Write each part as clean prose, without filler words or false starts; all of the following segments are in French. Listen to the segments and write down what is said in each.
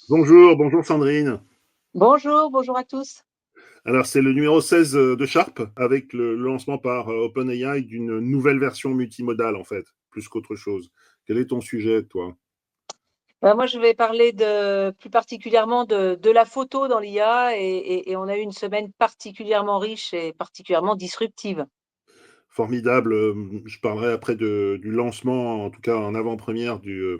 Bonjour Sandrine. Bonjour, bonjour à tous. Alors c'est le numéro 16 de Sharp avec le lancement par OpenAI d'une nouvelle version multimodale en fait, plus qu'autre chose. Quel est ton sujet, toi? Moi, je vais parler plus particulièrement de la photo dans l'IA et on a eu une semaine particulièrement riche et particulièrement disruptive. Formidable. Je parlerai après du lancement, en tout cas en avant-première, de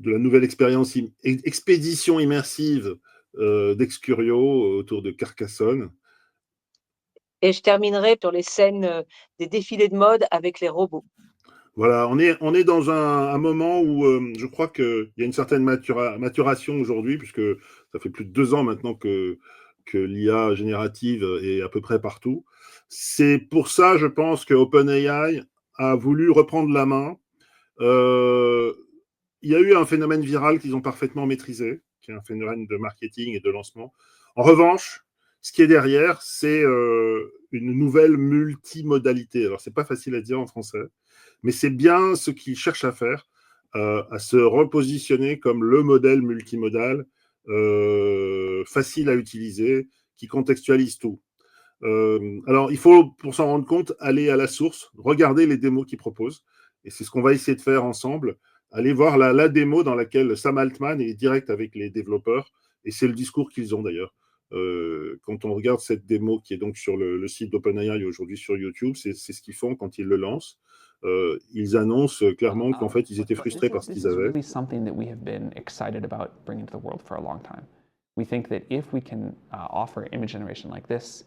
la nouvelle expérience expédition immersive d'Excurio autour de Carcassonne. Et je terminerai sur les scènes des défilés de mode avec les robots. Voilà, on est dans un moment où je crois qu'il y a une certaine maturation aujourd'hui, puisque ça fait plus de 2 ans maintenant que l'IA générative est à peu près partout. C'est pour ça, je pense, que OpenAI a voulu reprendre la main. Euh, il y a eu un phénomène viral qu'ils ont parfaitement maîtrisé, qui est un phénomène de marketing et de lancement. En revanche, ce qui est derrière, c'est une nouvelle multimodalité. Alors, c'est pas facile à dire en français, mais c'est bien ce qu'ils cherchent à faire, à se repositionner comme le modèle multimodal facile à utiliser, qui contextualise tout. Alors, il faut, pour s'en rendre compte, aller à la source, regarder les démos qu'ils proposent. Et c'est ce qu'on va essayer de faire ensemble. Aller voir la démo dans laquelle Sam Altman est direct avec les développeurs. Et c'est le discours qu'ils ont d'ailleurs. Quand on regarde cette démo qui est donc sur le site d'OpenAI aujourd'hui sur YouTube, c'est ce qu'ils font quand ils le lancent. Ils annoncent clairement qu'en fait, ils étaient frustrés par ce This qu'ils is avaient. really something that we have been excited about bringing to the world for a long time. We think that if we can offer image generation like this,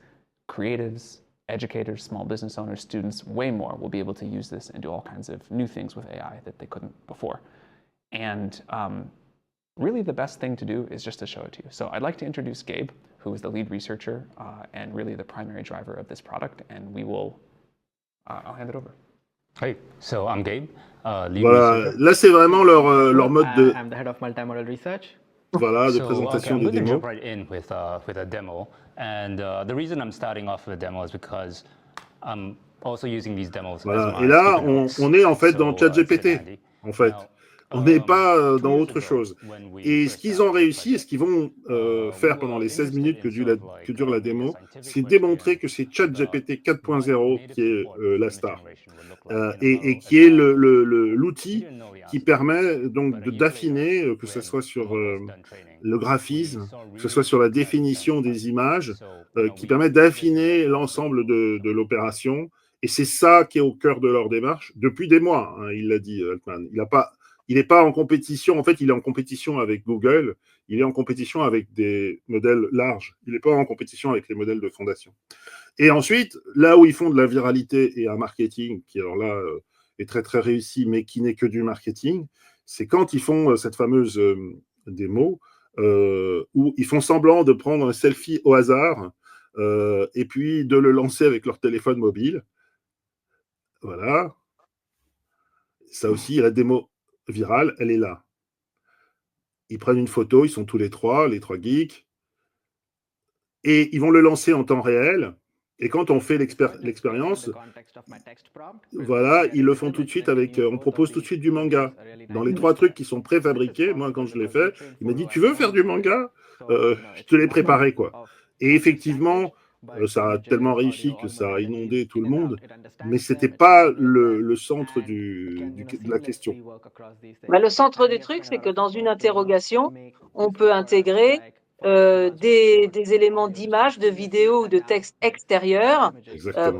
creatives, educators, small business owners, students, way more will be able to use this and do all kinds of new things with AI that they couldn't before. And really the best thing to do is just to show it to you. So I'd like to introduce Gabe, who is the lead researcher and really the primary driver of this product, and we will, I'll hand it over. Hey, so I'm Gabe, lead Voilà, researcher. là c'est vraiment leur mode de, I'm the head of multimodal research. voilà, de So, okay, présentation I'm des going to démos. jump right in with a demo. And the reason I'm starting off with a demo is because I'm also using these demos Voilà. as Et my là, speaker notes. on est en fait dans So, it's been ChatGPT, handy. en fait. Now, On n'est pas 2 dans years autre ago, chose. when we Et ce first qu'ils ont started the réussi et ce project, qu'ils vont we faire pendant were les 16 interested minutes in sort of que like dure la maybe a démo, scientific c'est question démontrer que c'est about ChatGPT what 4.0 qui est native-born la image star. generation would look like Et as qui est far as we could. We l'outil didn't know the qui answer to this, permet donc but a year later, d'affiner, que ce when soit the sur model was done training, le we graphisme, saw que ce really soit sur la exciting définition spikes. des images, So, qui permet d'affiner l'ensemble de l'opération. Et c'est ça qui est au cœur de leur démarche depuis des mois, hein, il l'a dit, Altman. Il n'est pas en compétition, en fait, il est en compétition avec Google, il est en compétition avec des modèles larges, il n'est pas en compétition avec les modèles de fondation. Et ensuite, là où ils font de la viralité et un marketing qui, alors là, est très très réussi, mais qui n'est que du marketing, c'est quand ils font cette fameuse démo où ils font semblant de prendre un selfie au hasard et puis de le lancer avec leur téléphone mobile. Voilà. Ça aussi, la démo virale, elle est là. Ils prennent une photo, ils sont tous les trois geeks, et ils vont le lancer en temps réel. Et quand on fait l'expérience, voilà, ils le font tout de suite avec. On propose tout de suite du manga. Dans les 3 trucs qui sont préfabriqués, moi, quand je l'ai fait, il m'a dit: Tu veux faire du manga Je te l'ai préparé, quoi. Et effectivement, ça a tellement réussi que ça a inondé tout le monde, mais ce n'était pas le centre de la question. Le centre du truc, c'est que dans une interrogation, on peut intégrer des éléments d'image, de vidéo ou de texte extérieur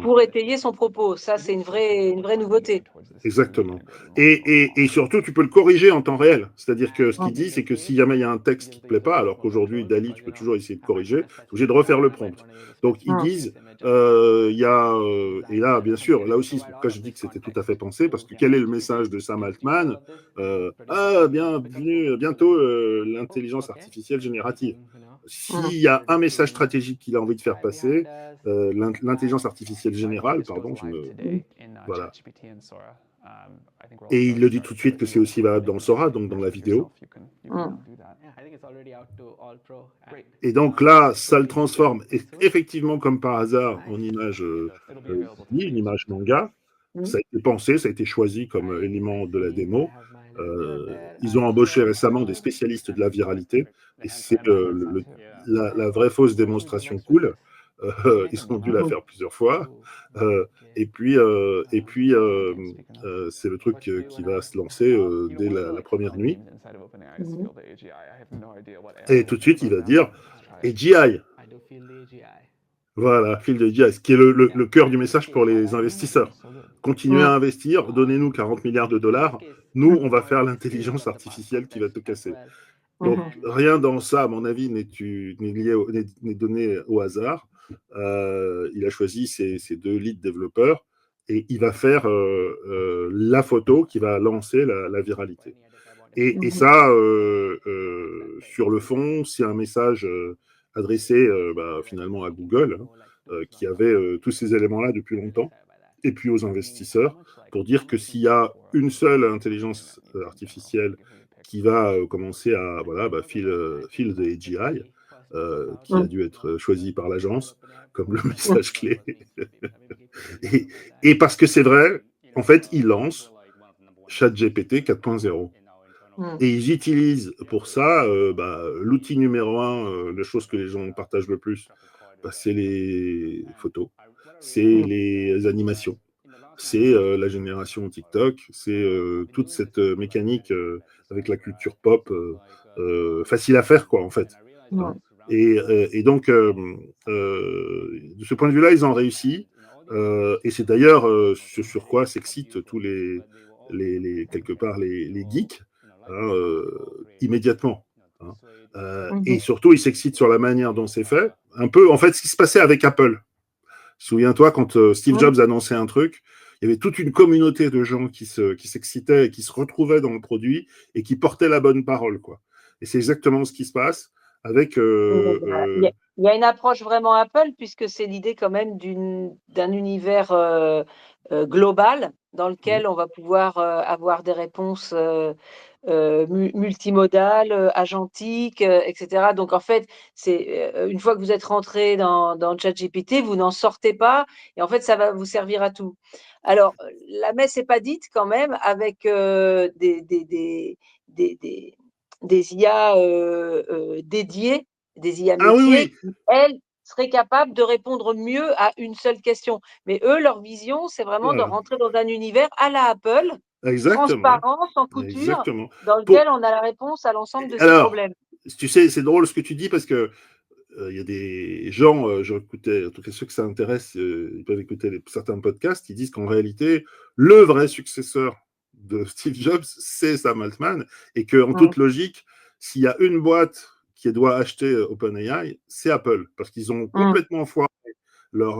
pour étayer son propos. Ça, c'est une vraie nouveauté. Exactement. Et surtout, tu peux le corriger en temps réel. C'est-à-dire que ce qu'il dit, c'est que si jamais il y a un texte qui ne te plaît pas, alors qu'aujourd'hui, Dali, tu peux toujours essayer de corriger, tu es obligé de refaire le prompt. Donc, ils disent, il y a, et là, bien sûr, là aussi, c'est pourquoi je dis que c'était tout à fait pensé, parce que quel est le message de Sam Altman bienvenue, bientôt l'intelligence artificielle générative. S'il y a un message stratégique qu'il a envie de faire passer, l'intelligence artificielle générale, pardon, voilà. Et il le dit tout de suite que c'est aussi valable dans Sora, donc dans la vidéo. Et donc là, ça le transforme effectivement comme par hasard en image, une image manga. Ça a été pensé, ça a été choisi comme élément de la démo. Ils ont embauché récemment des spécialistes de la viralité, et c'est la vraie fausse démonstration cool. Ils ont dû la faire plusieurs fois. Et puis, c'est le truc qui va se lancer dès la première nuit. Et tout de suite, il va dire AGI. Voilà, fil de AGI, ce qui est le cœur du message pour les investisseurs. Continuez à investir, donnez-nous 40 milliards de dollars. Nous, on va faire l'intelligence artificielle qui va tout casser. Donc, rien dans ça, à mon avis, n'est donné au hasard. Il a choisi ses 2 lead développeurs et il va faire la photo qui va lancer la viralité. Et ça, sur le fond, c'est un message adressé finalement à Google, qui avait tous ces éléments-là depuis longtemps, et puis aux investisseurs, pour dire que s'il y a une seule intelligence artificielle qui va commencer à fil de AGI, qui a dû être choisi par l'agence comme le message clé. et parce que c'est vrai, en fait, ils lancent ChatGPT 4.0. Et ils utilisent pour ça l'outil numéro 1, la chose que les gens partagent le plus, c'est les photos, c'est les animations, c'est la génération TikTok, c'est toute cette mécanique avec la culture pop facile à faire, quoi, en fait. Hein. Et donc, de ce point de vue-là, ils ont réussi. Et c'est d'ailleurs ce sur quoi s'excitent tous quelque part les geeks, hein, immédiatement. Hein. Et surtout, ils s'excitent sur la manière dont c'est fait. Un peu, en fait, ce qui se passait avec Apple. Souviens-toi, quand Steve Jobs annonçait un truc, il y avait toute une communauté de gens qui s'excitaient et qui se retrouvaient dans le produit et qui portaient la bonne parole, quoi. Et c'est exactement ce qui se passe avec... Il y a une approche vraiment Apple, puisque c'est l'idée quand même d'un univers global dans lequel on va pouvoir avoir des réponses multimodales, agentiques, etc. Donc en fait, c'est une fois que vous êtes rentré dans ChatGPT, vous n'en sortez pas, et en fait, ça va vous servir à tout. Alors, la messe n'est pas dite quand même avec des IA dédiées, des IA Ah oui, métiers, oui. qui, elles, seraient capables de répondre mieux à une seule question. Mais eux, leur vision, c'est vraiment de Voilà. rentrer dans un univers à la Apple, Exactement. transparent, sans couture, Exactement. dans lequel on a la réponse à l'ensemble de ces Alors, problèmes. tu sais, c'est drôle ce que tu dis parce que il y a des gens, j'écoutais, en tout cas ceux que ça intéresse, ils peuvent écouter certains podcasts, ils disent qu'en réalité, le vrai successeur de Steve Jobs, c'est Sam Altman, et qu'en toute logique, s'il y a une boîte qui doit acheter OpenAI, c'est Apple, parce qu'ils ont complètement foiré leur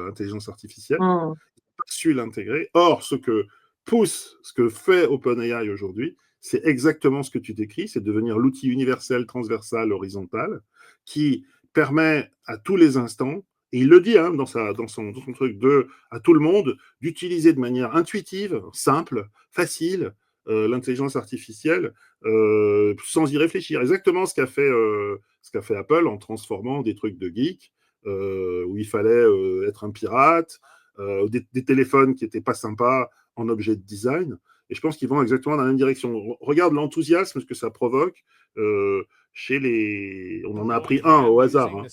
intelligence artificielle, ils n'ont pas su l'intégrer. Or, ce que fait OpenAI aujourd'hui, c'est exactement ce que tu décris, c'est devenir l'outil universel, transversal, horizontal, qui permet à tous les instants, et il le dit dans son truc, à tout le monde, d'utiliser de manière intuitive, simple, facile, l'intelligence artificielle, sans y réfléchir. Exactement ce qu'a fait Apple en transformant des trucs de geek, où il fallait être un pirate, des téléphones qui n'étaient pas sympas en objet de design. Et je pense qu'ils vont exactement dans la même direction. Regarde l'enthousiasme que ça provoque chez les... On en a appris un au hasard. Hein.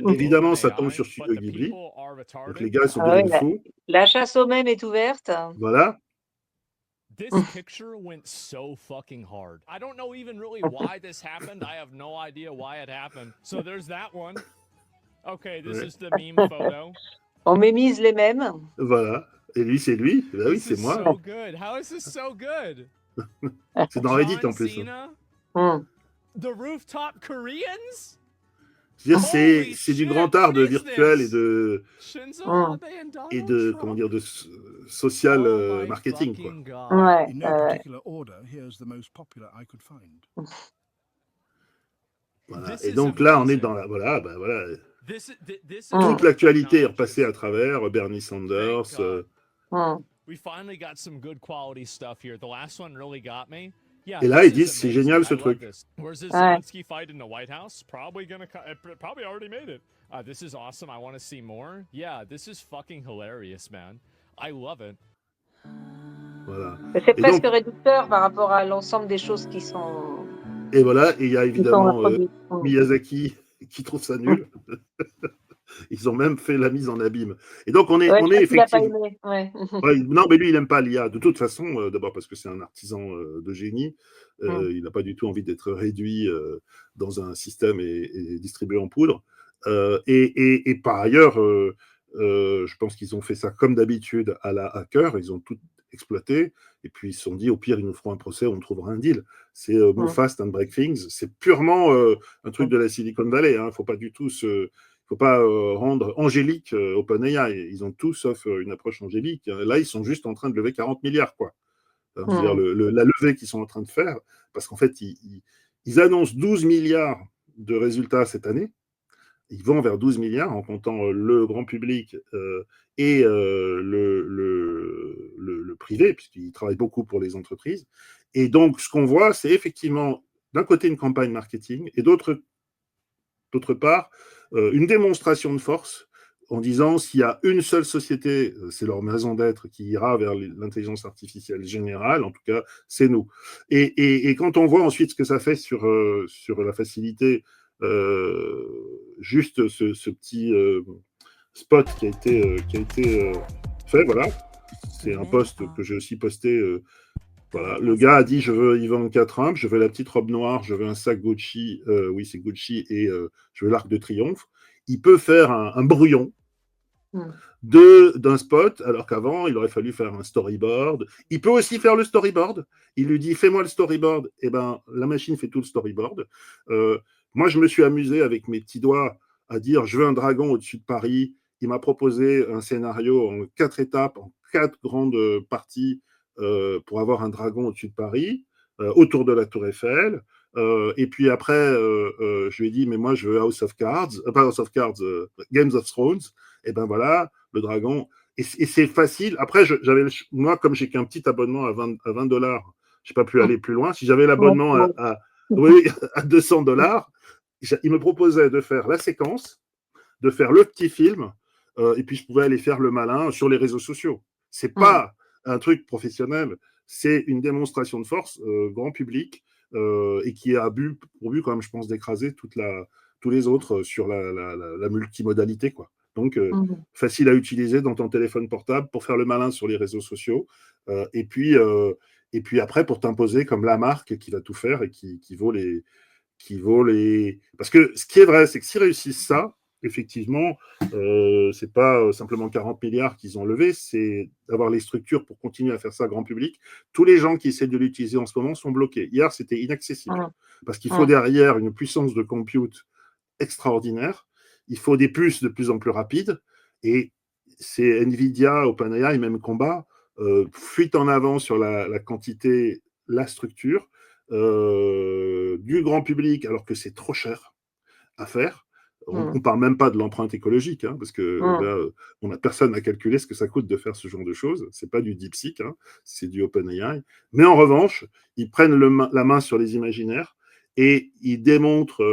Évidemment, ça tombe sur Studio Ghibli. Donc les gars sont devenus fous. La chasse aux mèmes est ouverte. Voilà. This picture went so fucking hard. I don't know even really why this happened. I have no idea why it happened. So there's that one. Okay, this is the meme photo. On mémise les mêmes. Voilà. Et lui, c'est lui. Bah oui, c'est moi. So good. How is this so good? C'est dans Reddit en plus. Cena, the rooftop Koreans? C'est du grand art de virtuel et de comment dire, de social marketing, quoi. Ouais. In no particular order, here's the most popular I could find. Voilà. Et donc là, on est dans la voilà. Toute l'actualité est repassée à travers Bernie Sanders. We finally got some good quality stuff here. The last one really got me. Et là, ils disent c'est génial ce truc. Where's this Zelensky fight in the White House? Probably already made it. This is awesome. I want to see more. Yeah, this is fucking hilarious, man. I love it. Voilà. C'est Et presque donc, réducteur par rapport à l'ensemble des choses qui sont et voilà, et il y a évidemment produites. Miyazaki qui trouve ça nul. Ils ont même fait la mise en abîme. Et donc, Ouais, je on est crois qu'il n'a pas effectivement. aimé. Ouais. Ouais, non, mais lui, il n'aime pas l'IA. De toute façon, d'abord parce que c'est un artisan de génie. Il n'a pas du tout envie d'être réduit dans un système et distribué en poudre. Et par ailleurs, je pense qu'ils ont fait ça comme d'habitude à la hacker. Ils ont tout exploité. Et puis ils se sont dit, au pire, ils nous feront un procès, on trouvera un deal. C'est Move Fast and Break Things. C'est purement un truc de la Silicon Valley. Il ne faut pas du tout faut pas rendre angélique OpenAI. Ils ont tout sauf une approche angélique. Là, ils sont juste en train de lever 40 milliards, quoi. C'est-à-dire la levée qu'ils sont en train de faire, parce qu'en fait, ils annoncent 12 milliards de résultats cette année. Ils vont vers 12 milliards en comptant le grand public et le privé, puisqu'ils travaillent beaucoup pour les entreprises. Et donc, ce qu'on voit, c'est effectivement, d'un côté, une campagne marketing et d'autre part, une démonstration de force en disant s'il y a une seule société, c'est leur raison d'être, qui ira vers l'intelligence artificielle générale, en tout cas, c'est nous. Et quand on voit ensuite ce que ça fait sur la facilité, juste ce petit spot qui a été fait, voilà, c'est un post que j'ai aussi posté. Voilà. Le gars a dit je veux Ivan 4 je veux la petite robe noire, je veux un sac Gucci, oui c'est Gucci, et je veux l'arc de triomphe. Il peut faire un brouillon d'un spot, alors qu'avant il aurait fallu faire un storyboard. Il peut aussi faire le storyboard. Il lui dit fais-moi le storyboard, et ben la machine fait tout le storyboard. Moi je me suis amusé avec mes petits doigts à dire je veux un dragon au-dessus de Paris. Il m'a proposé un scénario en 4 étapes, en 4 grandes parties pour avoir un dragon au-dessus de Paris, autour de la Tour Eiffel. Et puis après, je lui ai dit, mais moi, je veux House of Cards, pas House of Cards, Games of Thrones. Et ben voilà, le dragon. Et c'est facile. Après, moi, comme j'ai qu'un petit abonnement à 20 dollars, je n'ai pas pu aller plus loin. Si j'avais l'abonnement oui, à 200 dollars, il me proposait de faire la séquence, de faire le petit film, et puis je pouvais aller faire le malin sur les réseaux sociaux. C'est pas un truc professionnel, c'est une démonstration de force grand public et qui a pour but quand même, je pense, d'écraser tous les autres sur la multimodalité, quoi. Donc, facile à utiliser dans ton téléphone portable pour faire le malin sur les réseaux sociaux. Et puis après, pour t'imposer comme la marque qui va tout faire et qui vaut les. Parce que ce qui est vrai, c'est que s'ils réussissent ça, effectivement, c'est pas simplement 40 milliards qu'ils ont levé, c'est d'avoir les structures pour continuer à faire ça grand public. Tous les gens qui essaient de l'utiliser en ce moment sont bloqués. Hier, c'était inaccessible parce qu'il faut derrière une puissance de compute extraordinaire. Il faut des puces de plus en plus rapides et c'est Nvidia, OpenAI, même combat, fuite en avant sur la quantité, la structure. Du grand public alors que c'est trop cher à faire. On ne parle même pas de l'empreinte écologique, hein, parce que là, personne n'a calculé ce que ça coûte de faire ce genre de choses. Ce n'est pas du DeepSeek, hein, c'est du OpenAI. Mais en revanche, ils prennent la main sur les imaginaires et ils démontrent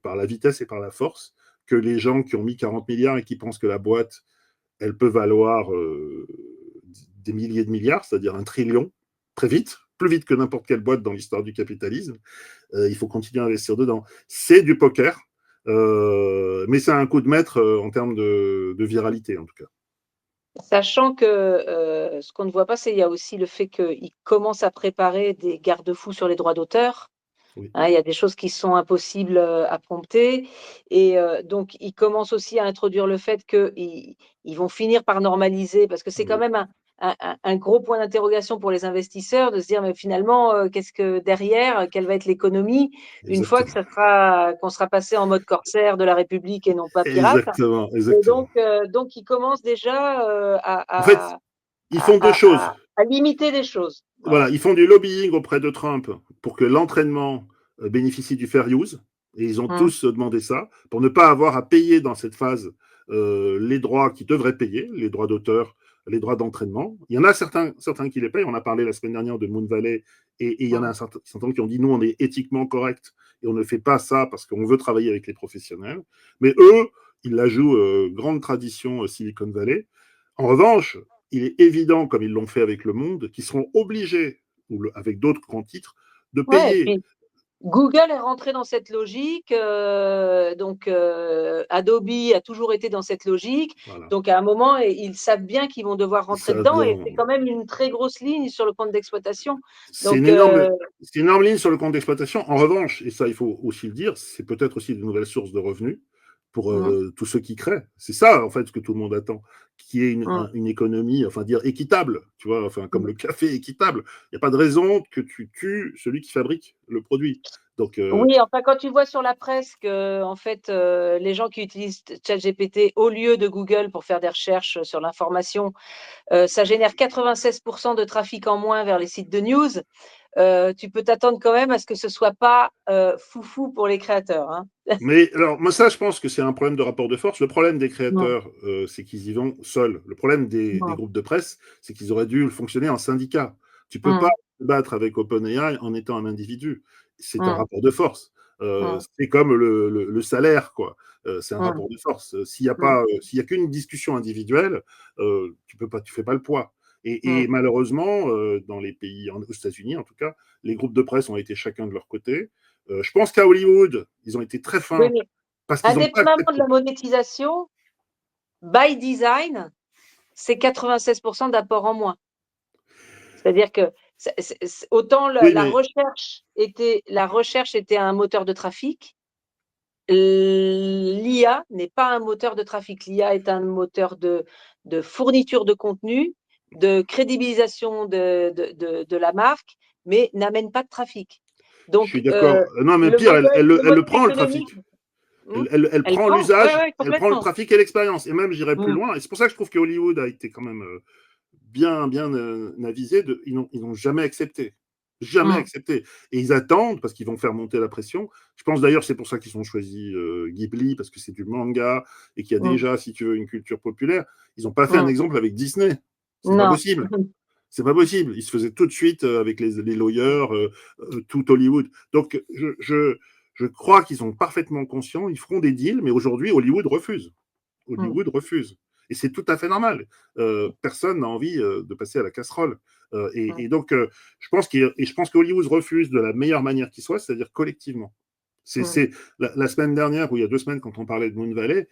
par la vitesse et par la force que les gens qui ont mis 40 milliards et qui pensent que la boîte, elle peut valoir des milliers de milliards, c'est-à-dire 1 trillion, très vite, plus vite que n'importe quelle boîte dans l'histoire du capitalisme. Il faut continuer à investir dedans. C'est du poker, mais c'est un coup de maître en termes de viralité, en tout cas. Sachant que ce qu'on ne voit pas, c'est il y a aussi le fait qu'ils commencent à préparer des garde-fous sur les droits d'auteur. Oui. Hein, il y a des choses qui sont impossibles à prompter. Et donc, ils commencent aussi à introduire le fait qu'ils vont finir par normaliser, parce que c'est quand même un gros point d'interrogation pour les investisseurs de se dire, mais finalement, qu'est-ce que derrière, quelle va être l'économie une fois que qu'on sera passé en mode corsaire de la République et non pas pirate. Exactement. Et donc, ils commencent déjà En fait, ils font deux choses. à limiter des choses. Voilà, ils font du lobbying auprès de Trump pour que l'entraînement bénéficie du fair use. Et ils ont tous demandé ça, pour ne pas avoir à payer dans cette phase les droits qu'ils devraient payer, les droits d'auteur, les droits d'entraînement. Il y en a certains qui les payent. On a parlé la semaine dernière de Moon Valley, et il y en a certains qui ont dit nous, on est éthiquement correct et on ne fait pas ça parce qu'on veut travailler avec les professionnels. Mais eux, ils la jouent grande tradition Silicon Valley. En revanche, il est évident, comme ils l'ont fait avec Le Monde, qu'ils seront obligés, avec d'autres grands titres, de Ouais, et payer. puis Google est rentré dans cette logique, donc Adobe a toujours été dans cette logique. Voilà. Donc à un moment, ils savent bien qu'ils vont devoir rentrer savent dedans bien. et c'est quand même une très grosse ligne sur le compte d'exploitation. C'est Donc, c'est une énorme ligne sur le compte d'exploitation. En revanche, et ça il faut aussi le dire, c'est peut-être aussi de nouvelles sources de revenus pour tous ceux qui créent. C'est ça en fait ce que tout le monde attend, qui est une économie, enfin dire équitable, tu vois, enfin comme le café équitable. Il n'y a pas de raison que tu tues celui qui fabrique le produit. Donc, oui, enfin quand tu vois sur la presse que en fait les gens qui utilisent ChatGPT au lieu de Google pour faire des recherches sur l'information, ça génère 96% de trafic en moins vers les sites de news. Tu peux t'attendre quand même à ce que ce soit pas foufou pour les créateurs. Hein. Mais alors, moi, ça, je pense que c'est un problème de rapport de force. Le problème des créateurs, c'est qu'ils y vont seuls. Le problème des groupes de presse, c'est qu'ils auraient dû fonctionner en syndicat. Tu peux pas te battre avec OpenAI en étant un individu. C'est un rapport de force. C'est comme le salaire, quoi. C'est un rapport de force. S'il y a pas, s'il y a qu'une discussion individuelle, tu fais pas le poids. Et malheureusement, dans les pays, aux États-Unis en tout cas, les groupes de presse ont été chacun de leur côté. Je pense qu'à Hollywood, ils ont été très fins Oui, mais parce qu'ils ont pas indépendamment de accepté. la monétisation, by design, c'est 96% d'apport en moins. C'est-à-dire que autant Oui, la mais recherche était un moteur de trafic, l'IA n'est pas un moteur de trafic. L'IA est un moteur de fourniture de contenu, de crédibilisation de la marque, mais n'amène pas de trafic. je suis Donc, d'accord. Non, mais le pire, elle modèle le prend, le trafic. économique, Elle elle prend prend, ouais, l'usage, ouais, elle prend le complètement. trafic et l'expérience. Et même, j'irai plus Mmh. loin. Et c'est pour ça que je trouve que Hollywood a été quand même bien avisé. Ils n'ont jamais accepté. Jamais Mmh. accepté. Et ils attendent, parce qu'ils vont faire monter la pression. Je pense d'ailleurs, c'est pour ça qu'ils ont choisi Ghibli, parce que c'est du manga, et qu'il y a Mmh. déjà, si tu veux, une culture populaire. Ils n'ont pas fait un Mmh. exemple avec Disney. C'est pas Non. possible. C'est pas possible. Ils se faisaient tout de suite avec les lawyers, tout Hollywood. Donc, je crois qu'ils sont parfaitement conscients. Ils feront des deals, mais aujourd'hui, Hollywood refuse. Mmh. Hollywood refuse. Et c'est tout à fait normal. Personne n'a envie de passer à la casserole. Et donc, je pense qu'Hollywood refuse de la meilleure manière qui soit, c'est-à-dire collectivement. C'est la semaine dernière, ou il y a 2 semaines, quand on parlait de Moon Valley,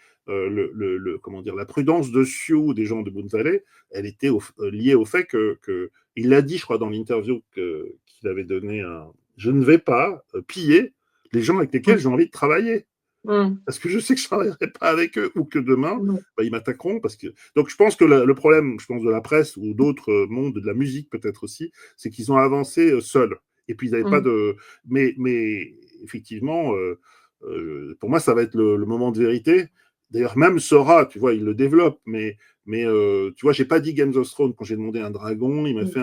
comment dire, la prudence de Sioux des gens de Moon Valley, elle était liée au fait que il l'a dit, je crois, dans l'interview qu'il avait donné je ne vais pas piller les gens avec lesquels j'ai envie de travailler. Mmh. Parce que je sais que je ne travaillerai pas avec eux ou que demain, Mmh. ils m'attaqueront. Donc, je pense que le problème, je pense, de la presse ou d'autres mondes, de la musique peut-être aussi, c'est qu'ils ont avancé seuls. Et puis, ils n'avaient pas de. Mais effectivement, pour moi, ça va être le moment de vérité. D'ailleurs, même Sora, tu vois, il le développe. Mais tu vois, j'ai pas dit Games of Thrones quand j'ai demandé un dragon. Il m'a fait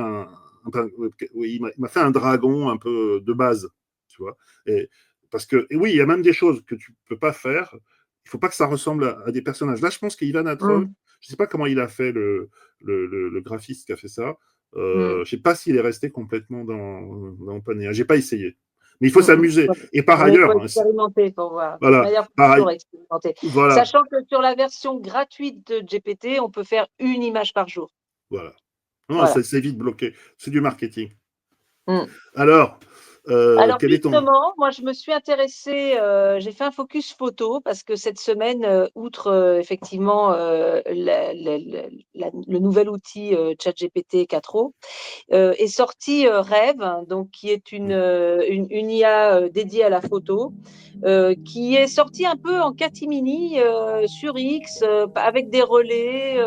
il m'a fait un dragon un peu de base, tu vois. Parce que, et oui, il y a même des choses que tu peux pas faire. Il faut pas que ça ressemble à des personnages. Là, je pense qu'Ivan Atron, je sais pas comment il a fait le graphiste qui a fait ça. Je sais pas s'il est resté complètement dans Panéa. J'ai pas essayé. Mais il faut s'amuser. Et par Il faut ailleurs, expérimenter pour voir. De toute voilà, manière, il faut pareil, toujours expérimenter. voilà, Sachant que sur la version gratuite de GPT, on peut faire une image par jour. voilà. Non, Voilà. c'est vite bloqué. C'est du marketing. Mm. Alors, Alors quel est ton. justement, moi je me suis intéressée, j'ai fait un focus photo parce que cette semaine, outre effectivement le nouvel outil ChatGPT 4o, est sorti Rêve, donc qui est une IA dédiée à la photo, qui est sortie un peu en catimini sur X, avec des relais,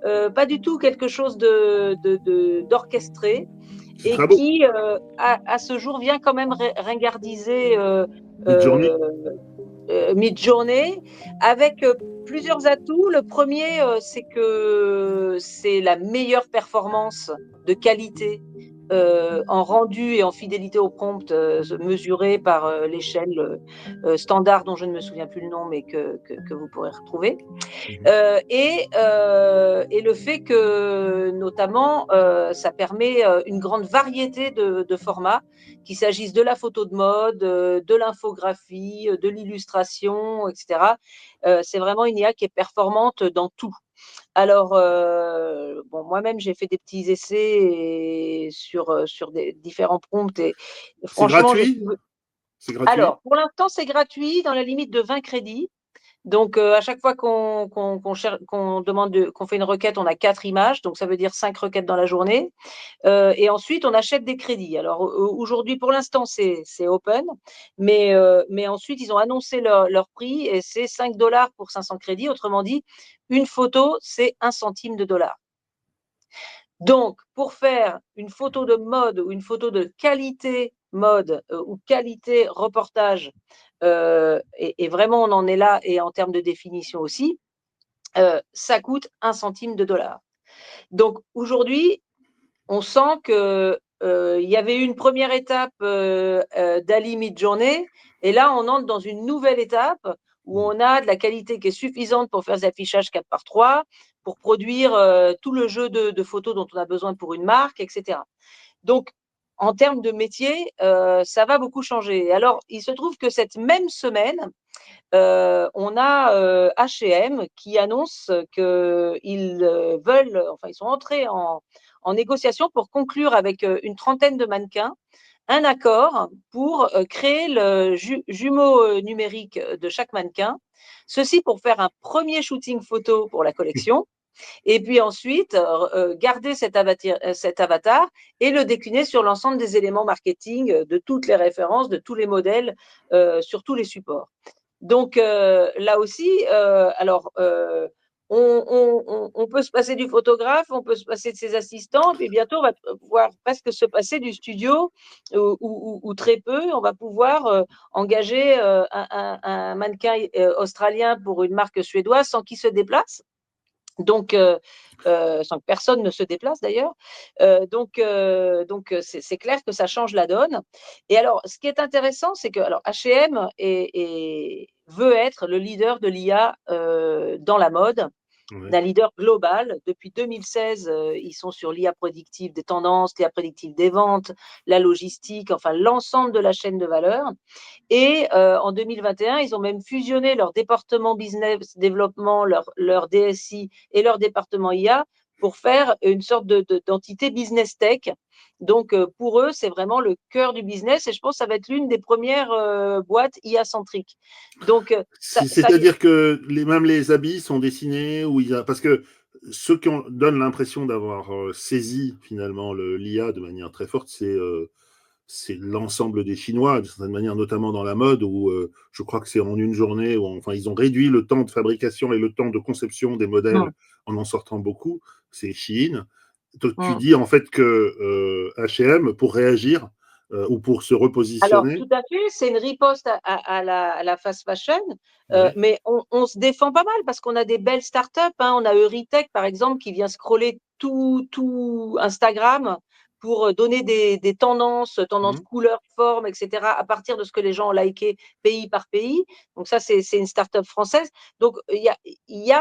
pas du tout quelque chose d'orchestré. C'est Et très beau. qui, à ce jour, vient quand même ringardiser Midjourney. Midjourney, avec plusieurs atouts. Le premier, c'est que c'est la meilleure performance de qualité en rendu et en fidélité au prompt mesurée par l'échelle standard dont je ne me souviens plus le nom, mais que vous pourrez retrouver. Et le fait que, notamment, ça permet une grande variété de formats, qu'il s'agisse de la photo de mode, de l'infographie, de l'illustration, etc. C'est vraiment une IA qui est performante dans tout. Alors, bon, moi-même, j'ai fait des petits essais sur des différents prompts et C'est franchement, j'ai gratuit? trouvé. C'est gratuit? Alors, pour l'instant, c'est gratuit dans la limite de 20 crédits. Donc, à chaque fois qu'on demande qu'on fait une requête, on a 4 images, donc ça veut dire 5 requêtes dans la journée. Et ensuite, on achète des crédits. Alors, aujourd'hui, pour l'instant, c'est open, mais ensuite, ils ont annoncé leur prix et c'est 5 $ pour 500 crédits. Autrement dit, une photo, c'est 1 centime de dollar. Donc, pour faire une photo de mode ou une photo de qualité mode ou qualité reportage, et vraiment on en est là et en termes de définition aussi, ça coûte 1 centime de dollar. Donc aujourd'hui, on sent que il y avait eu une première étape DALL-E Midjourney et là on entre dans une nouvelle étape où on a de la qualité qui est suffisante pour faire des affichages 4x3, pour produire tout le jeu de photos dont on a besoin pour une marque, etc. Donc, en termes de métier, ça va beaucoup changer. Alors, il se trouve que cette même semaine, on a H&M qui annonce qu'ils veulent, enfin, ils sont entrés en négociation pour conclure avec une trentaine de mannequins un accord pour créer le jumeau numérique de chaque mannequin. Ceci pour faire un premier shooting photo pour la collection et puis ensuite garder cet avatar et le décliner sur l'ensemble des éléments marketing de toutes les références, de tous les modèles, sur tous les supports. Donc là aussi, alors on peut se passer du photographe, on peut se passer de ses assistants, puis bientôt on va pouvoir presque se passer du studio ou très peu. On va pouvoir engager un mannequin australien pour une marque suédoise sans qu'il se déplace. Donc, sans que personne ne se déplace d'ailleurs. Donc c'est clair que ça change la donne. Et alors, ce qui est intéressant, c'est que alors H&M veut être le leader de l'IA dans la mode, Ouais. d'un leader global. Depuis 2016, ils sont sur l'IA prédictive des tendances, l'IA prédictive des ventes, la logistique, enfin l'ensemble de la chaîne de valeur. Et en 2021, ils ont même fusionné leur département business développement, leur DSI et leur département IA pour faire une sorte d'entité business tech. Donc, pour eux, c'est vraiment le cœur du business et je pense que ça va être l'une des premières boîtes IA-centriques. Donc, C'est-à-dire que même les habits sont dessinés parce que ceux qui donnent l'impression d'avoir saisi finalement l'IA de manière très forte, c'est l'ensemble des Chinois, de certaine manière, notamment dans la mode, où je crois que c'est en une journée, où enfin, ils ont réduit le temps de fabrication et le temps de conception des modèles en sortant beaucoup. C'est Shein. Donc, tu dis en fait que H&M, pour réagir ou pour se alors, repositionner. tout à fait, c'est une riposte à la fast fashion, Ouais. mais on se défend pas mal parce qu'on a des belles startups. Hein. On a Euritech, par exemple, qui vient scroller tout Instagram pour donner des tendances couleurs, formes, etc., à partir de ce que les gens ont liké pays par pays. Donc ça, c'est une startup française. Donc, il y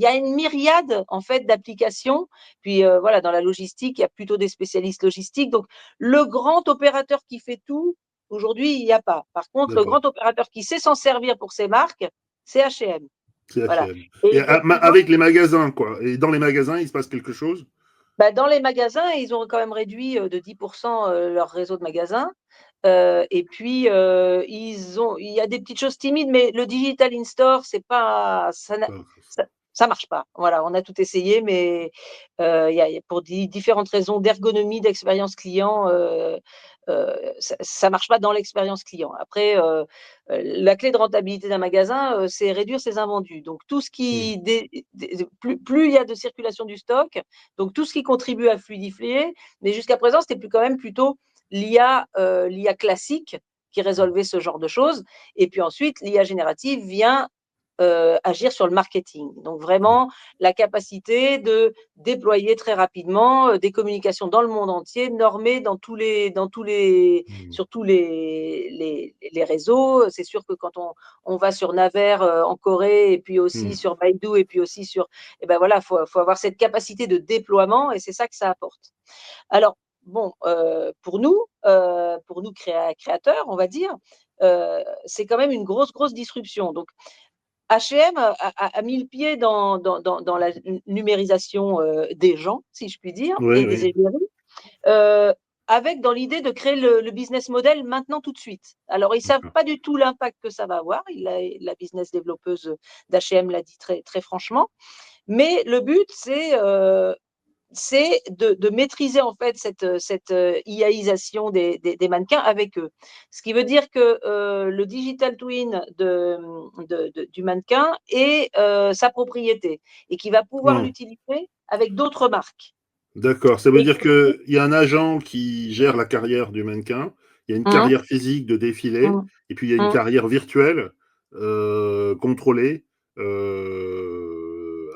a une myriade en fait d'applications. Puis voilà, dans la logistique, il y a plutôt des spécialistes logistiques. Donc le grand opérateur qui fait tout, aujourd'hui, il n'y a pas. Par contre, le grand opérateur qui sait s'en servir pour ses marques, c'est H&M. C'est Voilà. H&M. Et Et effectivement, avec les magasins, quoi. Et dans les magasins, il se passe quelque chose? bah, dans les magasins, ils ont quand même réduit de 10% leur réseau de magasins. Et puis, il y a des petites choses timides, mais le digital in-store, c'est pas, ça marche pas. Voilà, on a tout essayé, mais pour différentes raisons d'ergonomie, d'expérience client, ça marche pas dans l'expérience client. Après, la clé de rentabilité d'un magasin, c'est réduire ses invendus. Donc, tout ce qui, plus il y a de circulation du stock, donc tout ce qui contribue à fluidifier, mais jusqu'à présent, c'était quand même plutôt l'IA classique qui résolvait ce genre de choses. Et puis ensuite, l'IA générative vient agir sur le marketing. Donc vraiment, la capacité de déployer très rapidement des communications dans le monde entier, normées sur tous les réseaux. C'est sûr que quand on va sur Naver en Corée et puis aussi sur Baidu et puis aussi sur, et ben voilà, faut avoir cette capacité de déploiement et c'est ça que ça apporte. Alors, bon, pour nous créateurs, on va dire, c'est quand même une grosse disruption. Donc, H&M a mis le pied dans la numérisation des gens, si je puis dire, Oui, et des oui, égéries, euh, avec dans l'idée de créer le business model maintenant tout de suite. Alors, ils savent d'accord. pas du tout l'impact que ça va avoir. La business développeuse d'H&M l'a dit très, très franchement. Mais le but, c'est de maîtriser en fait cette IAisation des mannequins avec eux. Ce qui veut dire que le digital twin du mannequin est sa propriété et qu'il va pouvoir Hum, l'utiliser avec d'autres marques. D'accord. Ça veut Et dire qu'il y a un agent qui gère la carrière du mannequin, il y a une Hum, carrière physique de défilé, hum, et puis il y a une hum. carrière virtuelle contrôlée,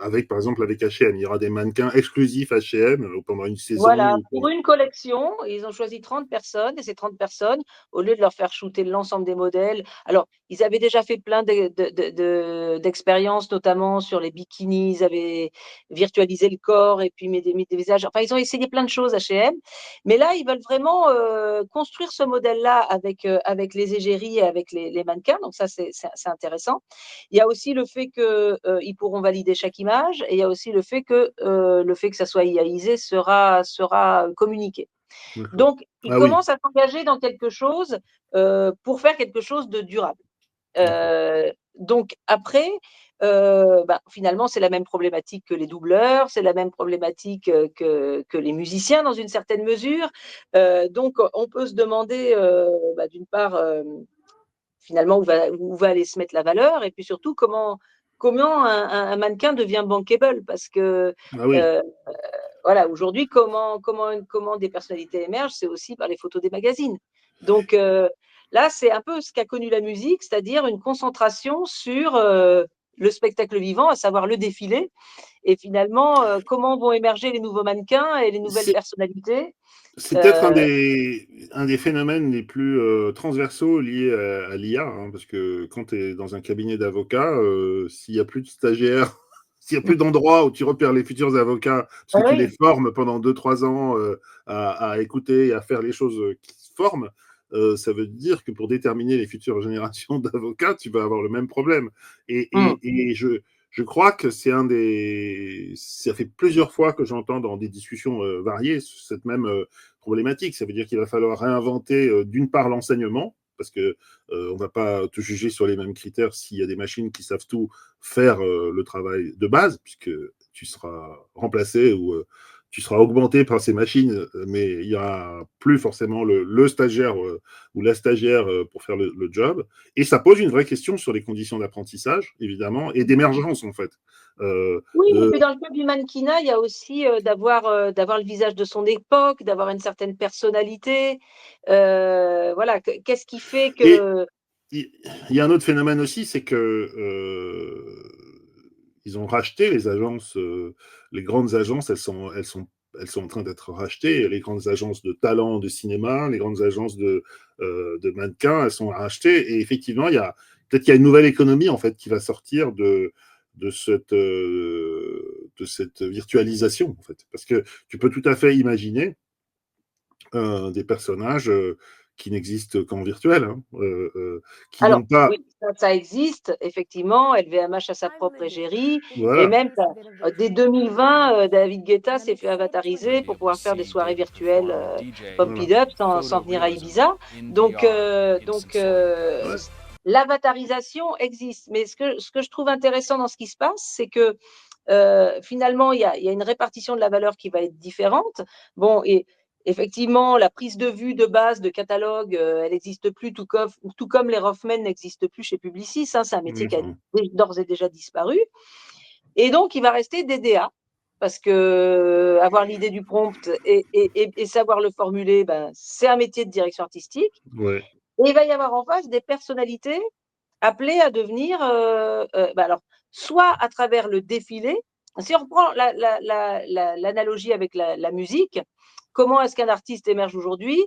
avec par exemple avec H&M. Il y aura des mannequins exclusifs H&M pendant une saison. Voilà, Ou pour pendant... une collection, ils ont choisi 30 personnes et ces 30 personnes, au lieu de leur faire shooter l'ensemble des modèles, alors ils avaient déjà fait plein d'expériences, notamment sur les bikinis, ils avaient virtualisé le corps et puis mis des visages, enfin ils ont essayé plein de choses H&M, mais là ils veulent vraiment construire ce modèle-là avec les égéries et avec les mannequins, donc ça c'est intéressant. Il y a aussi le fait qu'ils pourront valider chaque image et il y a aussi le fait que ça soit IAisé sera communiqué. D'accord. Donc, ils Ah oui, commencent à s'engager dans quelque chose pour faire quelque chose de durable. d'accord. Donc après, finalement, c'est la même problématique que les doubleurs, c'est la même problématique que les musiciens dans une certaine mesure. Donc, on peut se demander, d'une part, finalement, où va aller se mettre la valeur et puis surtout, comment un mannequin devient bankable parce que Ah oui. euh, voilà, aujourd'hui, comment des personnalités émergent, c'est aussi par les photos des magazines. Donc là, c'est un peu ce qu'a connu la musique, c'est-à-dire une concentration sur le spectacle vivant, à savoir le défilé, et finalement, comment vont émerger les nouveaux mannequins et les nouvelles C'est personnalités. c'est peut-être Euh, un des phénomènes les plus transversaux liés à l'IA, hein, parce que quand tu es dans un cabinet d'avocats, s'il n'y a plus de stagiaires, s'il n'y a plus d'endroits où tu repères les futurs avocats, parce que tu les oui, formes pendant 2, 3 ans à écouter et à faire les choses qui se forment, ça veut dire que pour déterminer les futures générations d'avocats, tu vas avoir le même problème. Et, mm, et, et je crois que c'est un des. Ça fait plusieurs fois que j'entends dans des discussions variées cette même problématique. Ça veut dire qu'il va falloir réinventer d'une part l'enseignement, parce que on va pas te juger sur les mêmes critères s'il y a des machines qui savent tout faire le travail de base, puisque tu seras remplacé ou tu seras augmenté par ces machines, mais il n'y aura plus forcément le stagiaire ou la stagiaire pour faire le job. Et ça pose une vraie question sur les conditions d'apprentissage, évidemment, et d'émergence, en fait. oui, et De, puis dans le cas du mannequinat, il y a aussi d'avoir le visage de son époque, d'avoir une certaine personnalité. Voilà, qu'est-ce qui fait et que. il y a un autre phénomène aussi, c'est que ils ont racheté les agences, les grandes agences, elles sont en train d'être rachetées. Les grandes agences de talent de cinéma, les grandes agences de mannequins, elles sont rachetées. Et effectivement, peut-être qu'il y a une nouvelle économie en fait qui va sortir de cette virtualisation en fait, parce que tu peux tout à fait imaginer des personnages qui n'existent qu'en virtuel, hein, qui Alors, n'ont pas. oui, ça existe, effectivement. LVMH a sa propre égérie. Et Voilà. même, dès 2020, David Guetta s'est fait avatariser pour pouvoir faire des soirées virtuelles Pump Voilà. It Up sans venir à Ibiza. Donc, Ouais. l'avatarisation existe. Mais ce que je trouve intéressant dans ce qui se passe, c'est que finalement, il y a une répartition de la valeur qui va être différente. Bon, et effectivement, la prise de vue de base de catalogue, elle n'existe plus, tout comme les Rothman n'existent plus chez Publicis. Hein, c'est un métier Oui, qui a enfin, d'ores et déjà disparu. Et donc, il va rester DDA, parce que avoir l'idée du prompt et savoir le formuler, ben, c'est un métier de direction artistique. ouais. Et il va y avoir en face des personnalités appelées à devenir, alors, soit à travers le défilé. Si on reprend l'analogie avec la musique, comment est-ce qu'un artiste émerge aujourd'hui?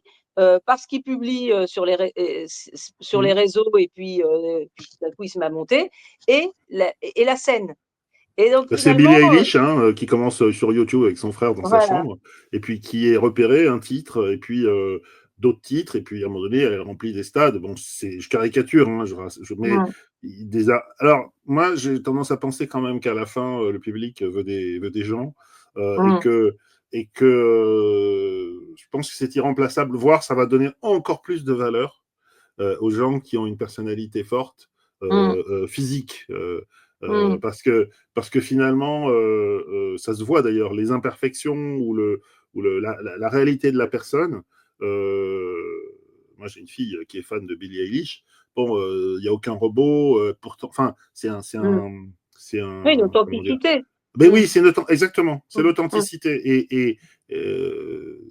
Parce qu'il publie sur les Mm. réseaux et puis tout à coup il se met à monter, et la scène. Et donc Bah, c'est Billie finalement, Eilish hein, qui commence sur YouTube avec son frère dans sa voilà. chambre, et puis qui est repéré un titre, et puis d'autres titres, et puis à un moment donné, elle remplit des stades. Bon, je caricature, hein, mais Mm. Alors, moi, j'ai tendance à penser quand même qu'à la fin, le public veut des gens et que je pense que c'est irremplaçable, voire ça va donner encore plus de valeur aux gens qui ont une personnalité forte, physique. Parce que finalement, ça se voit d'ailleurs, les imperfections la réalité de la personne. Moi, j'ai une fille qui est fan de Billie Eilish. Bon, il n'y a aucun robot, pourtant. Enfin, c'est Oui, une comment dire. authenticité. Mais oui, exactement, c'est Mm. l'authenticité et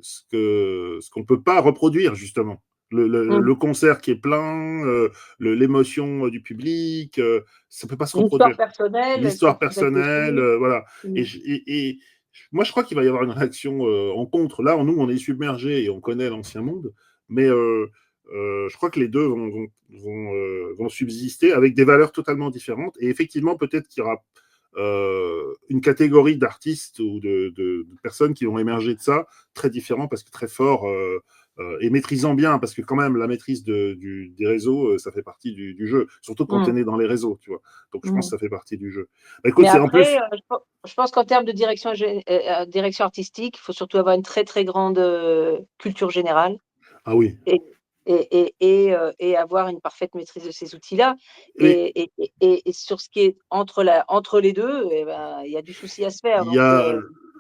ce qu'on peut pas reproduire justement. Le concert qui est plein, l'émotion du public, ça peut pas se L'histoire reproduire. personnelle, elle se L'histoire complète personnelle, aussi. voilà. Mm. Et moi, je crois qu'il va y avoir une réaction en contre. Là, nous, on est submergés et on connaît l'ancien monde, mais je crois que les deux vont subsister avec des valeurs totalement différentes. Et effectivement, peut-être qu'il y aura une catégorie d'artistes ou de personnes qui vont émerger de ça, très différents parce que très forts et maîtrisant bien, parce que quand même la maîtrise des réseaux, ça fait partie du jeu, surtout quand tu es né dans les réseaux, tu vois. Donc je pense que ça fait partie du jeu. Bah, écoute, Mais c'est en après, plus. je pense qu'en termes de direction artistique, il faut surtout avoir une très très grande culture générale Ah oui. et avoir une parfaite maîtrise de ces outils-là. Et Et sur ce qui est entre les deux, eh ben, il y a du souci à se faire. il y Donc, a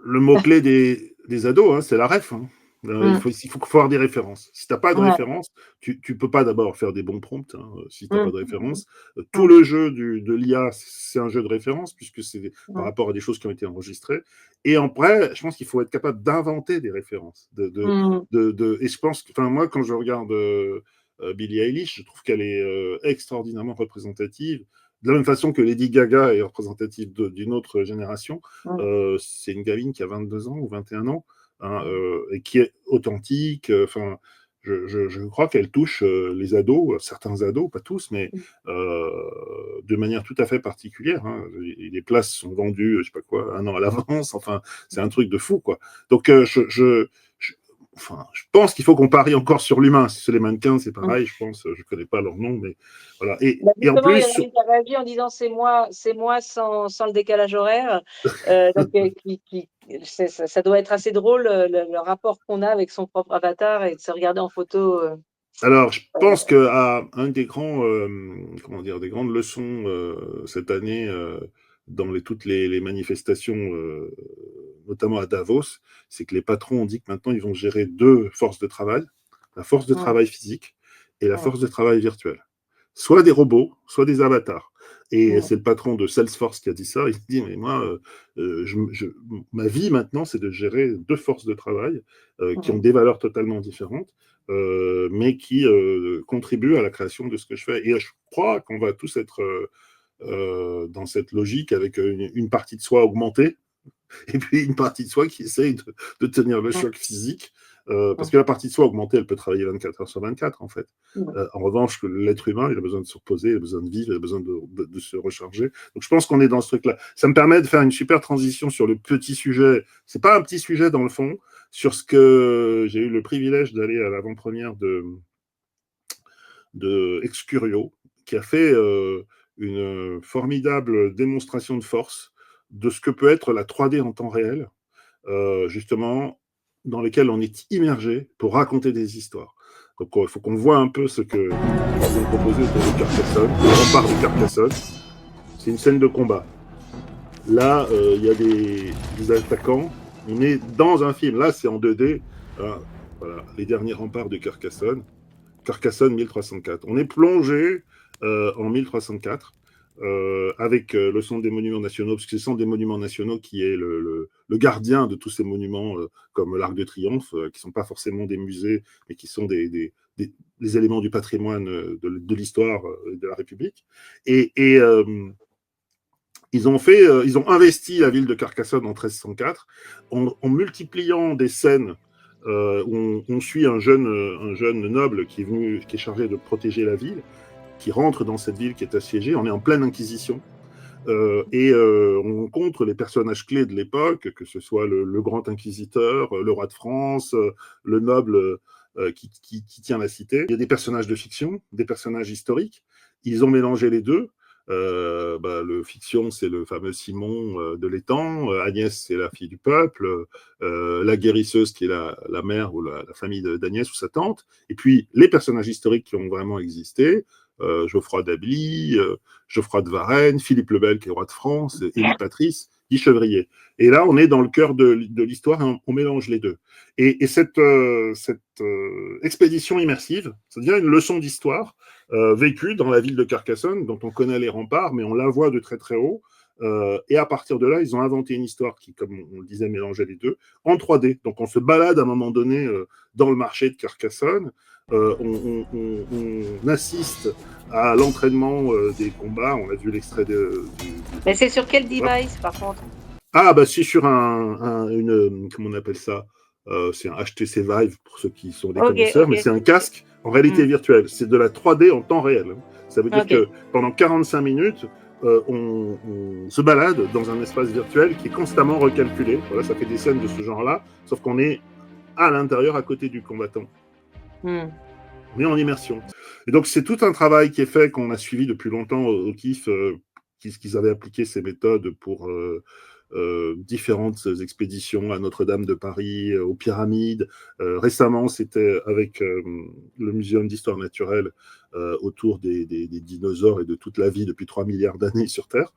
le mot-clé des ados, hein, c'est la ref. Hein. mm, Il faut avoir des références. Si tu n'as pas de ouais, références, tu ne peux pas d'abord faire des bons prompts si tu n'as pas mm, de références. Tout mm, le jeu de l'IA, c'est un jeu de références puisque c'est par mm, rapport à des choses qui ont été enregistrées. Et après, je pense qu'il faut être capable d'inventer des références. mm, Et je pense que, moi, quand je regarde Billie Eilish, je trouve qu'elle est extraordinairement représentative. De la même façon que Lady Gaga est représentative d'une autre génération, mm. c'est une gamine qui a 22 ans ou 21 ans hein, et qui est authentique. Je crois qu'elle touche les ados, certains ados, pas tous, mais de manière tout à fait particulière. Hein. Les places sont vendues, je sais pas quoi, un an à l'avance. Enfin, c'est un truc de fou, quoi. Donc, je pense qu'il faut qu'on parie encore sur l'humain. Si c'est les mannequins, c'est pareil. Je pense, je connais pas leur nom, mais voilà. Bah, Et en justement, il y en a plus, une qui a réagi en disant c'est moi sans le décalage horaire. Donc, ça doit être assez drôle le rapport qu'on a avec son propre avatar et de se regarder en photo. alors, je pense qu'un des grands, comment dire, des grandes leçons cette année dans toutes les manifestations, notamment à Davos, c'est que les patrons ont dit que maintenant ils vont gérer deux forces de travail, la force de Mm, travail physique et la mm, force de travail virtuelle. Soit des robots, soit des avatars. Et mm, c'est le patron de Salesforce qui a dit ça. Il dit, mais moi, ma vie maintenant, c'est de gérer deux forces de travail qui ont mm, des valeurs totalement différentes, mais qui contribuent à la création de ce que je fais. Et je crois qu'on va tous être dans cette logique avec une partie de soi augmentée et puis une partie de soi qui essaye de tenir le mm, choc physique. Parce que la partie de soi augmentée, elle peut travailler 24 heures sur 24, en fait. mm. En revanche, l'être humain, il a besoin de se reposer, il a besoin de vivre, il a besoin de se recharger. Donc, je pense qu'on est dans ce truc-là. Ça me permet de faire une super transition sur le petit sujet. C'est pas un petit sujet, dans le fond, sur ce que j'ai eu le privilège d'aller à l'avant-première de Excurio, qui a fait une formidable démonstration de force de ce que peut être la 3D en temps réel, justement, dans lesquels on est immergé pour raconter des histoires. Donc, il faut qu'on voit un peu ce que ils ont proposé autour de Carcassonne, le rempart de Carcassonne. C'est une scène de combat. Là, il y a des attaquants. On est dans un film. Là, c'est en 2D. Voilà, les derniers remparts de Carcassonne. Carcassonne 1304. On est plongé en 1304 avec le Centre des Monuments Nationaux, parce que c'est le Centre des Monuments Nationaux qui est le gardien de tous ces monuments comme l'Arc de Triomphe, qui ne sont pas forcément des musées, mais qui sont des éléments du patrimoine de l'histoire de la République. Et ils ont investi la ville de Carcassonne en 1304 en multipliant des scènes où on suit un jeune noble qui est chargé de protéger la ville, qui rentre dans cette ville qui est assiégée. On est en pleine inquisition. On rencontre les personnages clés de l'époque, que ce soit le grand inquisiteur, le roi de France, le noble qui tient la cité. Il y a des personnages de fiction, des personnages historiques. Ils ont mélangé les deux Le fiction, c'est le fameux Simon de l'étang. Agnès, c'est la fille du peuple. La guérisseuse, qui est la mère ou la famille d'Agnès ou sa tante. Et puis, les personnages historiques qui ont vraiment existé. Geoffroy d'Ably, Geoffroy de Varennes, Philippe le Bel, qui est roi de France, Élie Patrice, Guy Chevrier. Et là, on est dans le cœur de l'histoire et on mélange les deux. Et cette expédition immersive, ça devient une leçon d'histoire vécue dans la ville de Carcassonne, dont on connaît les remparts, mais on la voit de très très haut. Et à partir de là, ils ont inventé une histoire qui, comme on le disait, mélangeait les deux, en 3D. Donc on se balade à un moment donné dans le marché de Carcassonne, on assiste à l'entraînement des combats, on a vu l'extrait Mais c'est sur quel device, par contre? Ah, c'est sur comment on appelle ça, c'est un HTC Vive pour ceux qui sont des connaisseurs, mais c'est un casque en réalité virtuelle. C'est de la 3D en temps réel. Ça veut dire que pendant 45 minutes, on se balade dans un espace virtuel qui est constamment recalculé. Voilà, ça fait des scènes de ce genre-là, sauf qu'on est à l'intérieur, à côté du combattant. On est en immersion. Et donc, c'est tout un travail qui est fait, qu'on a suivi depuis longtemps au KIF, qu'ils avaient appliqué ces méthodes pour différentes expéditions à Notre-Dame de Paris, aux pyramides. Récemment, c'était avec le Muséum d'histoire naturelle autour des dinosaures et de toute la vie depuis 3 milliards d'années sur Terre.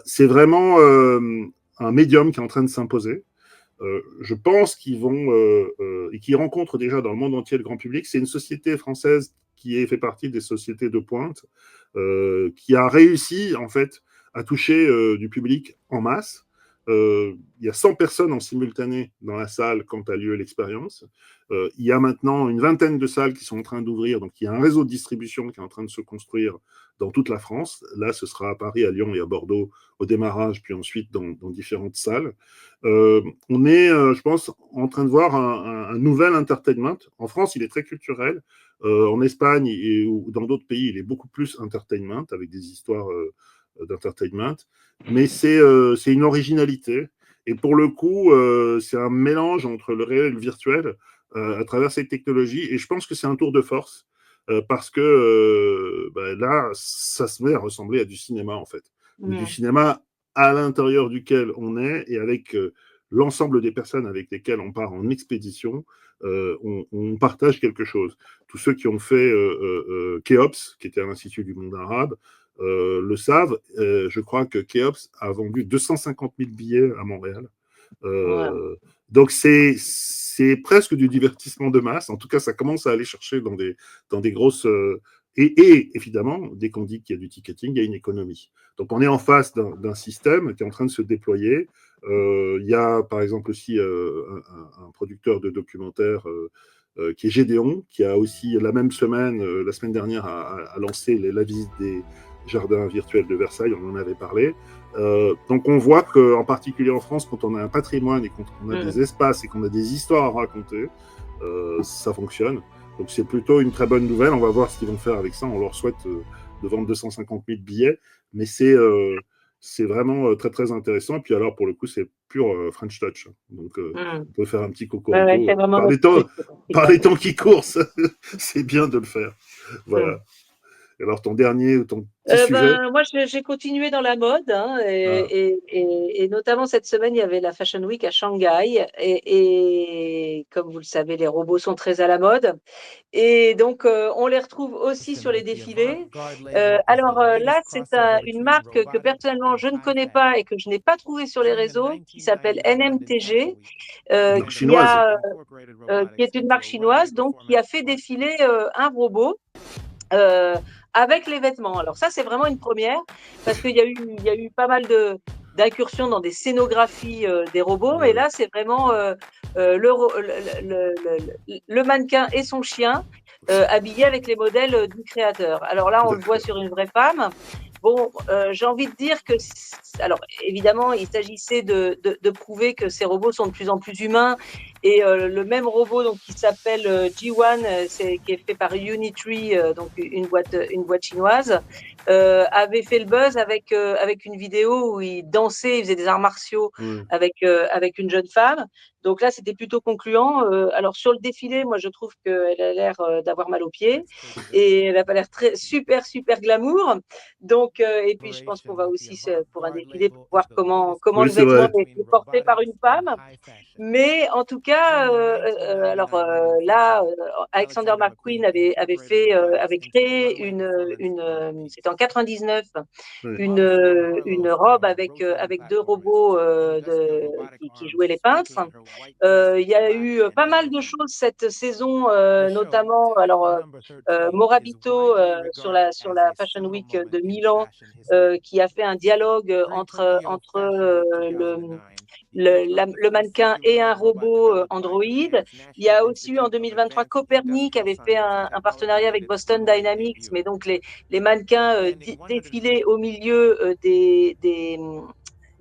C'est vraiment un médium qui est en train de s'imposer. Je pense qu'ils vont et qui rencontrent déjà dans le monde entier le grand public. C'est une société française qui fait partie des sociétés de pointe, qui a réussi en fait à toucher du public en masse. Il y a 100 personnes en simultané dans la salle quand a lieu l'expérience. Il y a maintenant une vingtaine de salles qui sont en train d'ouvrir, donc il y a un réseau de distribution qui est en train de se construire dans toute la France. Là, ce sera à Paris, à Lyon et à Bordeaux au démarrage, puis ensuite dans différentes salles. On est, je pense, en train de voir un nouvel entertainment. En France, il est très culturel. En Espagne ou dans d'autres pays, il est beaucoup plus entertainment, avec des histoires d'entertainment. Mais c'est une originalité. Et pour le coup, c'est un mélange entre le réel et le virtuel à travers cette technologie. Et je pense que c'est un tour de force parce que là, ça se met à ressembler à du cinéma, en fait. Du cinéma à l'intérieur duquel on est et avec l'ensemble des personnes avec lesquelles on part en expédition, on partage quelque chose. Tous ceux qui ont fait Khéops, qui était à l'Institut du monde arabe, le savent. Je crois que Khéops a vendu 250 000 billets à Montréal. Donc c'est presque du divertissement de masse. En tout cas, ça commence à aller chercher dans des grosses... Et évidemment, dès qu'on dit qu'il y a du ticketing, il y a une économie. Donc on est en face d'un système qui est en train de se déployer. Il y a par exemple aussi un producteur de documentaires qui est Gédéon, qui a aussi la même semaine, la semaine dernière, a lancé la visite des jardins virtuels de Versailles, on en avait parlé. Donc on voit qu'en particulier en France, quand on a un patrimoine et qu'on a des espaces et qu'on a des histoires à raconter, ça fonctionne. Donc c'est plutôt une très bonne nouvelle. On va voir ce qu'ils vont faire avec ça. On leur souhaite de vendre 250 000 billets, mais c'est vraiment très très intéressant. Et puis alors pour le coup, c'est pur French Touch. Donc on peut faire un petit cocorico. Par les temps qui courent, c'est bien de le faire. Voilà. Alors, ton dernier ou ton petit sujet? Moi, j'ai continué dans la mode, hein, et notamment cette semaine, il y avait la Fashion Week à Shanghai. Et comme vous le savez, les robots sont très à la mode. Et donc, on les retrouve aussi sur les défilés. Alors là, c'est une marque que personnellement, je ne connais pas et que je n'ai pas trouvée sur les réseaux, qui s'appelle NMTG, qui est une marque chinoise, donc qui a fait défiler un robot. Avec les vêtements. Alors ça, c'est vraiment une première, parce qu'il y a eu pas mal d'incursions dans des scénographies des robots, et là, c'est vraiment le mannequin et son chien habillés avec les modèles du créateur. Alors là, on le voit sur une vraie femme. Bon, j'ai envie de dire que, alors évidemment, il s'agissait de prouver que ces robots sont de plus en plus humains Et le même robot donc qui s'appelle G1, qui est fait par Unitree, donc une boîte chinoise, avait fait le buzz avec une vidéo où il dansait, il faisait des arts martiaux avec une jeune femme. Donc là, c'était plutôt concluant. Alors sur le défilé, moi je trouve qu'elle a l'air d'avoir mal aux pieds et elle a pas l'air super glamour. Donc et puis je pense qu'on va aussi pour un défilé pour voir comment Oui, le c'est vêtement vrai. est porté par une femme. Mais en tout cas, alors là, Alexander McQueen avait créé c'était en 99, Oui. une robe avec deux robots qui jouaient les pinces. Il y a eu pas mal de choses cette saison, notamment alors Morabito sur la Fashion Week de Milan, qui a fait un dialogue entre le mannequin et un robot Android. Il y a aussi eu en 2023 Copernic qui avait fait un partenariat avec Boston Dynamics, mais donc les mannequins défilaient au milieu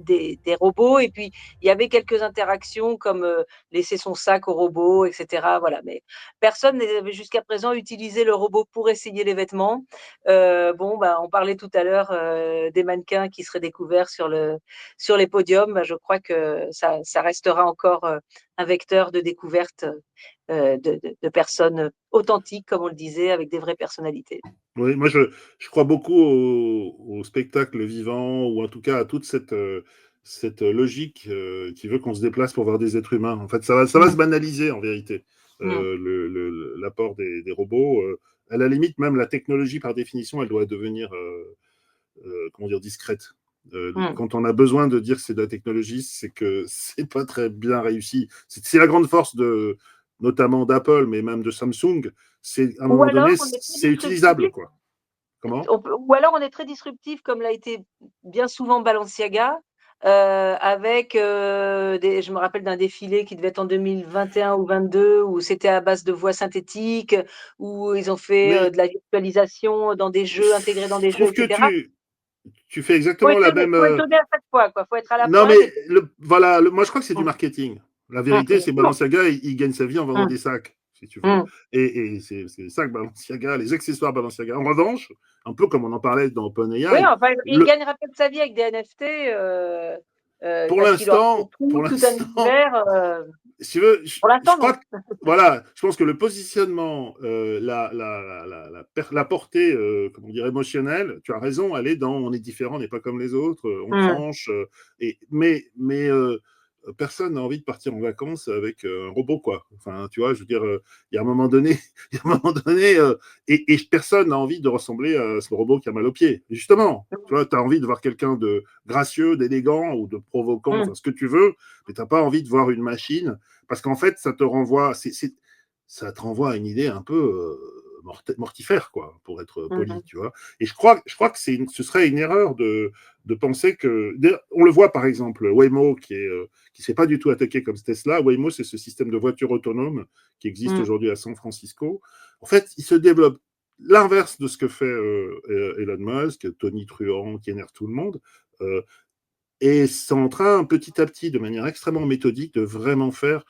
des robots, et puis il y avait quelques interactions comme laisser son sac au robot, etc. Voilà, mais personne n'avait jusqu'à présent utilisé le robot pour essayer les vêtements. Bon, bah, on parlait tout à l'heure des mannequins qui seraient découverts sur les podiums. Bah, je crois que ça restera encore un vecteur de découverte de personnes authentiques, comme on le disait, avec des vraies personnalités. Oui, moi je crois beaucoup au spectacle vivant, ou en tout cas à toute cette logique qui veut qu'on se déplace pour voir des êtres humains. En fait, ça va se banaliser en vérité, l'apport des robots. À la limite, même la technologie par définition, elle doit devenir comment dire, discrète. Quand on a besoin de dire que c'est de la technologie, c'est que c'est pas très bien réussi. C'est la grande force notamment d'Apple, mais même de Samsung. C'est à un moment donné, c'est utilisable, quoi. Comment? Ou alors on est très disruptif, comme l'a été bien souvent Balenciaga, avec je me rappelle d'un défilé qui devait être en 2021 ou 22, où c'était à base de voix synthétiques, où ils ont fait de la virtualisation dans des jeux, intégrés dans des Je jeux, trouve que etc. tu fais exactement la même. Faut étonner à chaque fois, quoi. Faut être à la Non, mais pointe. voilà, moi je crois que c'est du marketing. La vérité, c'est Balenciaga, il gagne sa vie en vendant des sacs, si tu veux. Et c'est les sacs Balenciaga, les accessoires Balenciaga. En revanche, un peu comme on en parlait dans OpenAI. Oui, enfin, il gagnera peut-être sa vie avec des NFT, pour parce qu'il aura l'instant, tout un univers. si tu veux, Pour l'instant, je crois que, voilà, je pense que le positionnement, la portée, comment dire, émotionnelle, tu as raison, elle est dans on est différent, on n'est pas comme les autres, on tranche, mais personne n'a envie de partir en vacances avec un robot, quoi. Enfin, tu vois, je veux dire, il y a un moment donné, et personne n'a envie de ressembler à ce robot qui a mal aux pieds. Et justement, tu vois, tu as envie de voir quelqu'un de gracieux, d'élégant ou de provoquant, enfin, ce que tu veux, mais tu n'as pas envie de voir une machine, parce qu'en fait, ça te renvoie à une idée un peu mortifère, quoi, pour être poli, tu vois. Et je crois que ce serait une erreur de penser que... On le voit, par exemple, Waymo, qui ne se fait pas du tout attaquer comme Tesla. Waymo, c'est ce système de voiture autonome qui existe aujourd'hui à San Francisco. En fait, il se développe l'inverse de ce que fait Elon Musk, Tony Truant, qui énerve tout le monde. Et c'est en train, petit à petit, de manière extrêmement méthodique, de vraiment faire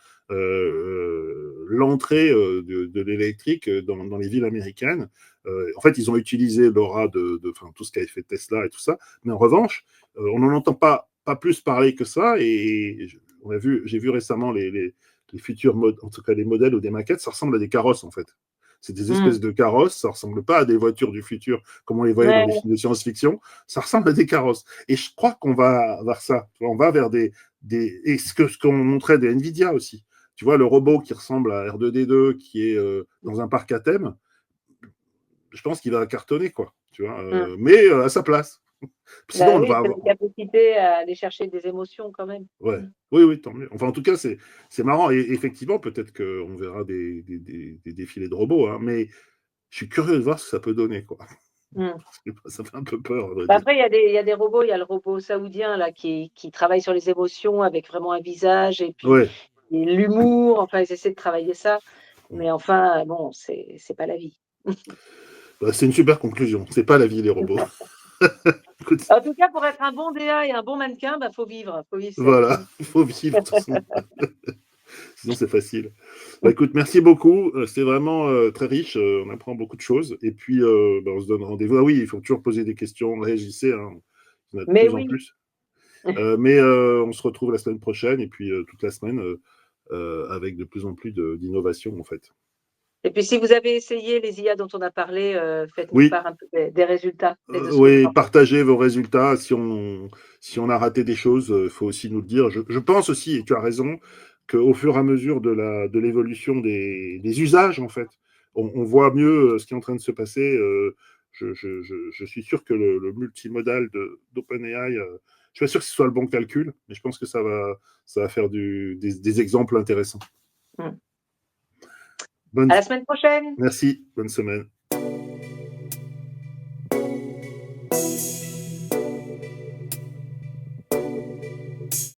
l'entrée de l'électrique dans les villes américaines. En fait, ils ont utilisé l'aura de tout ce qu'avait fait Tesla et tout ça. Mais en revanche, on n'en entend pas plus parler que ça. Et j'ai vu récemment les futurs en tout cas les modèles ou des maquettes, ça ressemble à des carrosses, en fait. C'est des espèces de carrosses, ça ressemble pas à des voitures du futur comme on les voyait dans les films de science-fiction, ça ressemble à des carrosses. Et je crois qu'on va vers ça. On va vers et ce qu'on montrait des Nvidia aussi. Tu vois, le robot qui ressemble à R2D2, qui est dans un parc à thème, je pense qu'il va cartonner, quoi. Tu vois, mais à sa place. Sinon, oui, c'est la capacité à aller chercher des émotions quand même. Ouais. Oui, tant mieux. Enfin, en tout cas, c'est marrant. Et effectivement, peut-être qu'on verra des défilés de robots, hein, mais je suis curieux de voir ce que ça peut donner, quoi. Ça fait un peu peur. Après, il y a des robots. Il y a le robot saoudien là, qui travaille sur les émotions avec vraiment un visage et puis l'humour. Enfin, ils essaient de travailler ça. Mais enfin, bon, c'est pas la vie. C'est une super conclusion. C'est pas la vie, les robots. En tout cas, pour être un bon DA et un bon mannequin, faut vivre. Voilà, il faut vivre. Sinon, c'est facile. Bah, écoute, merci beaucoup. C'était vraiment très riche. On apprend beaucoup de choses. Et puis, bah, on se donne rendez-vous. Ah oui, il faut toujours poser des questions. Réagissez. Hein. Il y en a de Mais plus en oui. plus. Mais on se retrouve la semaine prochaine et puis toute la semaine avec de plus en plus d'innovation, en fait. Et puis, si vous avez essayé les IA dont on a parlé, faites-nous Oui. part un peu des résultats. Et de ce que Oui, vous en pensez. partagez vos résultats. Si on a raté des choses, il faut aussi nous le dire. Je pense aussi, et tu as raison, qu'au fur et à mesure de l'évolution des usages, en fait, on voit mieux ce qui est en train de se passer. Je suis sûr que le multimodal d'OpenAI, je suis pas sûr que ce soit le bon calcul, mais je pense que ça va faire des exemples intéressants. À la semaine prochaine. Merci, bonne semaine.